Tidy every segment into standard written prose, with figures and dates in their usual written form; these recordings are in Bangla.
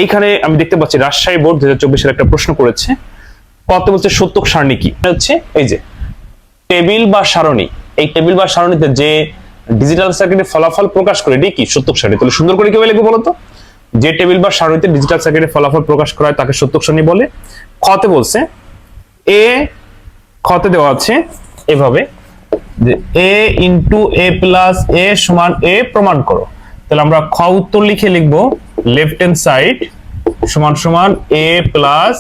এইখানে আমি দেখতে পাচ্ছি রাজশাহী বোর্ড 2024-এর একটা প্রশ্ন করেছে। কত বলছে সত্যক সারণী কি হচ্ছে, এই যে টেবিল বা সারণী, এই টেবিল বা সারণীতে যে ডিজিটাল সার্কিটে ফলাফল প্রকাশ করে এটাই কি সত্যক সারণী। তাহলে সুন্দর করে কিভাবে লিখবো বলতো, যে টেবিল বা সারণীতে ডিজিটাল সার্কিটে ফলাফল প্রকাশ করা হয় তাকে সত্যক সারণী বলে। খতে বলছে খতে দেওয়া আছে এভাবে যে a into a plus a সমান a প্রমাণ করো। তাহলে আমরা খ উত্তর লিখে লিখবো লেফট হ্যান্ড সাইড সমান সমান a প্লাস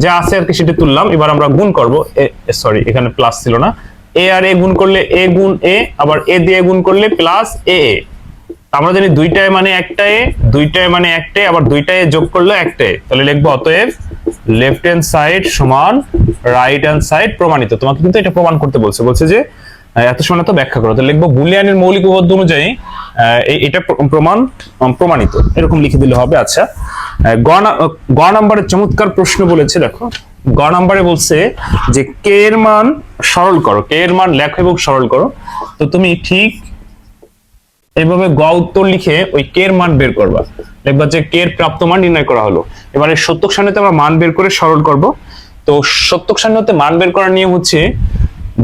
যা আছে আর কি সেটা তুললাম। এবার আমরা গুণ করব, সরি এখানে প্লাস ছিল না, a আর a গুণ করলে a গুণ a, আবার a দিয়ে গুণ করলে প্লাস a। আমরা জানি দুইটায় মানে একটায়, দুইটায় মানে একটায়, আবার দুইটায় যোগ করলে একটায়। তাহলে লিখবো অতএব লেফট হ্যান্ড সাইড সমান রাইট হ্যান্ড সাইড প্রমাণিত। তোমাকে কিন্তু এটা প্রমাণ করতে বলছে, বলছে যে এত সময় তো ব্যাখ্যা করো। তাহলে লিখবো বুলিয়ানের মৌলিক উপপাদ্য অনুযায়ী এটা প্রমাণিত, এরকম লিখে দিলে হবে। আচ্ছা, গ নাম্বারের চমৎকার প্রশ্ন বলেছে, দেখো গ নাম্বারে বলছে যে কে এর মান সরল করো, কে এর মান লেখো এবং সরল করো। তো তুমি ঠিক এইভাবে গ উত্তর লিখে ওই কে এর মান বের করবা, দেখবা যে কে এর প্রাপ্ত মান নির্ণয় করা হলো। এবারে সত্যক সারণীতে আমরা মান বের করে সরল করব। তো সত্যক সারণীতে মান বের করার নিয়ম হচ্ছে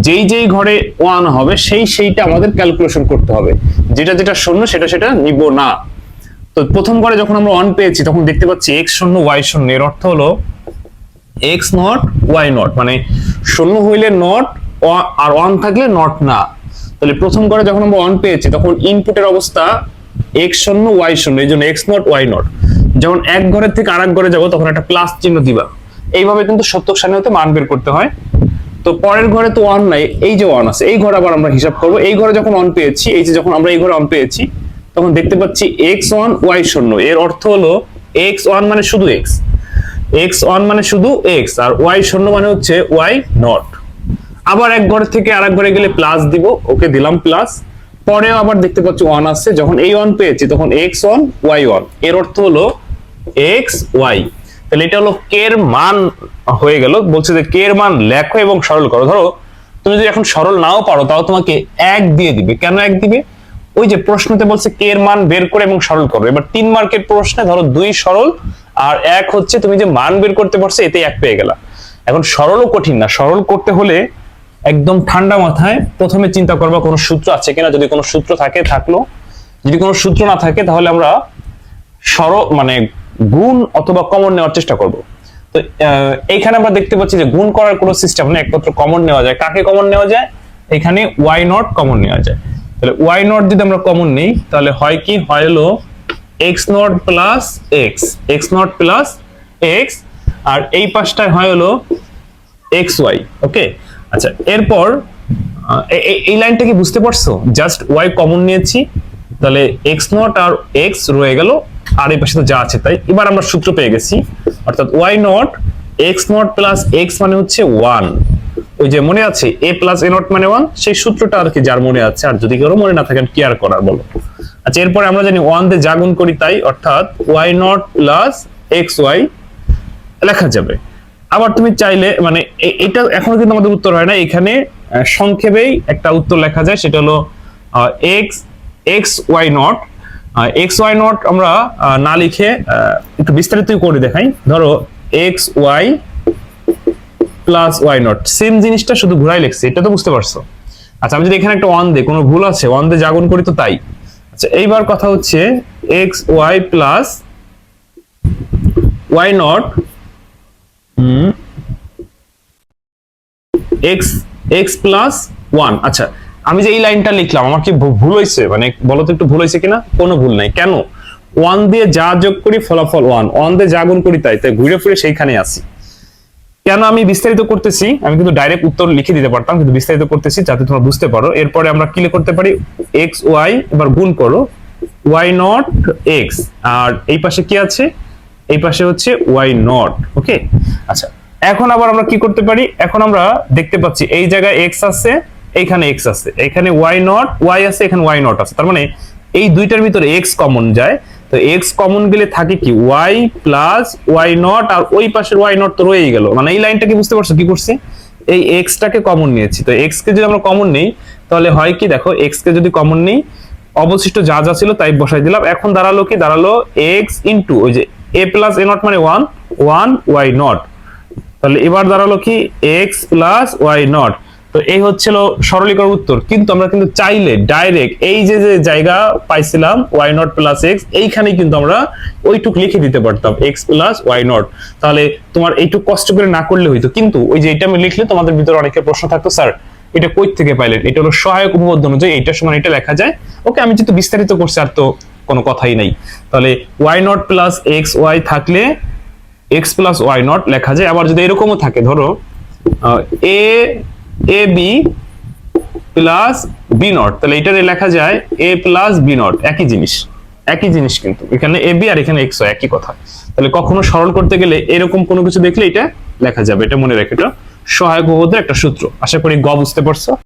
যেই যেই ঘরে 1 হবে সেইটা আমাদের ক্যালকুলেশন করতে হবে, যেটা যেটা শূন্য সেটা নিব না। তো প্রথম ঘরে যখন আমরা 1 পেয়েছি তখন দেখতে পাচ্ছি x শূন্য y শূন্য, এর অর্থ হলো x নট y নট, মানে শূন্য হইলে নট আর 1 থাকলে নট না। তাহলে প্রথম ঘরে যখন আমরা 1 পেয়েছি তখন ইনপুটের অবস্থা x শূন্য y শূন্য, এই জন্য x নট y নট। যখন এক ঘরের থেকে আরেক ঘরে যাব তখন একটা প্লাস চিহ্ন দিবা। এইভাবে কিন্তু সত্যক সারণীতে মান বের করতে হয়। তো পরের ঘরে তো 1 নাই, এই যে 1 আছে, এই ঘরে আবার আমরা হিসাব করব। এই ঘরে যখন 1 পেয়েছি, এই যে যখন আমরা এই ঘরে 1 পেয়েছি তখন দেখতে পাচ্ছি x1 y0, এর অর্থ হলো x1 মানে শুধু x, x1 মানে শুধু x, আর y0 মানে হচ্ছে y নট। আবার এক ঘর থেকে আরেক ঘরে গেলে প্লাস দিব, ওকে দিলাম প্লাস। পরেও আবার দেখতে পাচ্ছি 1 আছে, যখন এই 1 পেয়েছি তখন x1 y1, এর অর্থ হলো x y। তাহলে এটা হলো কে এর মান হয়ে গেল। বলছে যে কে এর মান লেখো এবং সরল করো। ধরো তুমি যদি এখন সরল নাও পারো তাও তোমাকে 1 দিয়ে দিবে। কেন 1 দিবে? ওই যে প্রশ্নতে বলছে কে এর মান বের করে এবং সরল করো। এবার 3 মার্কের প্রশ্নে ধরো 2 সরল আর 1 হচ্ছে তুমি যে মান বের করতে পারছো, এতে 1 পেয়ে গেলা। এখন সরলও কঠিন না, সরল করতে হলে একদম ঠান্ডা মাথায় প্রথমে চিন্তা করবা কোনো সূত্র আছে কিনা। যদি কোনো সূত্র থাকে থাকলো, যদি কোনো সূত্র না থাকে তাহলে আমরা সরল মানে গুণ অথবা কমন নেওয়ার চেষ্টা করব। তো এইখানে আমরা দেখতে পাচ্ছি যে গুণ করার কোনো সিস্টেম নেই, একমাত্র কমন নেওয়া যায়। কাকে কমন নেওয়া যায়? এখানে y নট কমন নেওয়া যায়। তাহলে y নট যদি আমরা কমন নেই তাহলে হয় কি, হয় হলো x not plus x, x not plus x, আর এই পাশটায় হয় হলো xy। ওকে, আচ্ছা এরপর এই লাইনটা কি বুঝতে পারছো? জাস্ট y কমন নিয়েছি, তাহলে x নট আর x রয়ে গেল, আর এই পাশে তো যা আছে তাই। এবার আমরা সূত্র পেয়ে গেছি, অর্থাৎ y not x not plus x মানে হচ্ছে 1। ওই যে মনে আছে a প্লাস a নট মানে 1, সেই সূত্রটা আর কি যার মনে আছে। আর যদি কারো মনে না থাকে কি আর করার বলো। আচ্ছা এরপরে আমরা জানি 1 দিয়ে যা গুণ করি তাই, অর্থাৎ y নট প্লাস xy লেখা যাবে। আবার তুমি চাইলে মানে এটা এখনো কিন্তু আমাদের উত্তর হয় না, এখানে সংক্ষেপেই একটা উত্তর লেখা যায়, সেটা হলো xy নট। xy নট আমরা না লিখে একটু বিস্তারিত করে দেখাই। ধরো xy plus y not, same জিনিসটা শুধু ঘুরাই লিখছি, এটা তো বুঝতে পারছো। আচ্ছা আমি যদি এখানে একটা 1 দিই, কোনো ভুল আছে? 1 দিয়ে যা গুণ করি তো তাই। আচ্ছা এইবার কথা হচ্ছে xy plus y not x plus 1। আচ্ছা আমি যে এই লাইনটা লিখলাম আমার কি ভুল হয়েছে? মানে বলো তো একটু ভুল হয়েছে কিনা? কোনো ভুল নাই। কেন? 1 দিয়ে যা যোগ করি ফলাফল 1, 1 দিয়ে যা গুণ করি তাই, তাই ঘুরে ফিরে সেইখানে আসি। কেন আমি বিস্তারিত করতেছি? আমি কিন্তু ডাইরেক্ট উত্তর লিখে দিতে পারতাম, কিন্তু বিস্তারিত করতেছি যাতে তোমরা বুঝতে পারো। এরপরে আমরা কি করতে পারি, xy এবার গুণ করো y নট x, আর এই পাশে কি আছে? এই পাশে হচ্ছে y নট। ওকে, আচ্ছা এখন আবার আমরা কি করতে পারি? এখন আমরা দেখতে পাচ্ছি এই জায়গায় x আছে, এইখানে x আছে, এখানে y নট y আছে, এখানে y নট আছে। তার মানে এই দুইটার ভিতরে x কমন যায়। তো x কমন গেলে থাকে কি y প্লাস y নট, আর ওই পাশের y নট তো রয়েই গেল। মানে এই লাইনটা কি বুঝতে পারছো কি করছি? এই x টাকে কমন নিয়েছি। তো x কে যদি আমরা কমন নেই তাহলে হয় কি, দেখো x কে যদি কমন নেই অবশিষ্ট যা যা ছিল তাই বসাই দিলাম। এখন দাঁড়ালো কি, দাঁড়ালো x ইনটু ওই যে এ প্লাস এ নট মানে 1 1 ওয়াই নট, তাহলে এবার দাঁড়ালো কি এক্স প্লাস ওয়াই নট। তো এই হচ্ছিল সরলীকরণ উত্তর, কিন্তু আমরা কিন্তু চাইলে ডাইরেক্ট এই যে যে জায়গা পাইছিলাম ওয়াই নট প্লাস এক্স, এইখানেই কিন্তু আমরা ওইটুক লিখে দিতে পারতাম এক্স প্লাস ওয়াই নট, তাহলে তোমার এইটুক কষ্ট করে না করলে হইতো। কিন্তু ওই যে এটা আমি লিখলে তোমাদের ভিতরে অনেকের প্রশ্ন থাকতো, স্যার এটা কই থেকে পাইলেন, এটা হলো সহায়ক উপপাদ্য অনুযায়ী এইটার সমান এটা লেখা যায়। ওকে, আমি যেহেতু বিস্তারিত করছি আর তো কোনো কথাই নাই, তাহলে Y not plus X Y থাকলে এক্স প্লাস ওয়াই নট লেখা যায়। আবার যদি এরকমও থাকে, ধরো A A B plus B not, তাহলে এটারে লেখা যায় এ প্লাস বি নট, একই জিনিস একই জিনিস, কিন্তু এখানে এ বি আর এখানে এক্স ওয়াই একই কথা। তাহলে কখনো সরল করতে গেলে এরকম কোনো কিছু দেখলে এটা লেখা যাবে, এটা মনে রেখে, এটা সহায়ক উপপাদ্যের একটা সূত্র। আশা করি বুঝতে পারছো।